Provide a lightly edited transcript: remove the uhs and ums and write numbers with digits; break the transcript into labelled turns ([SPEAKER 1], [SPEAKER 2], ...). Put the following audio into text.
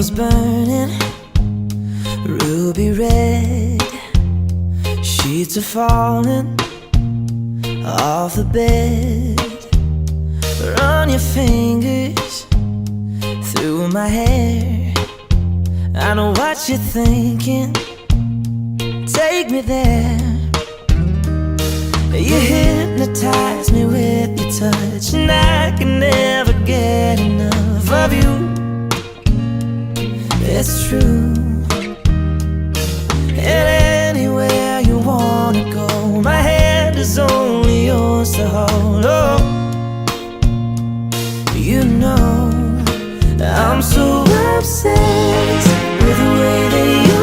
[SPEAKER 1] candles burning, ruby red. Sheets are falling off the bed. Run your fingers through my hair. I know what you're thinking. Take me there. You hypnotize me with your touch, and I can never get enough of you. It's true. And anywhere you wanna go, my hand is only yours to hold. Oh, you know I'm so obsessed with the way that you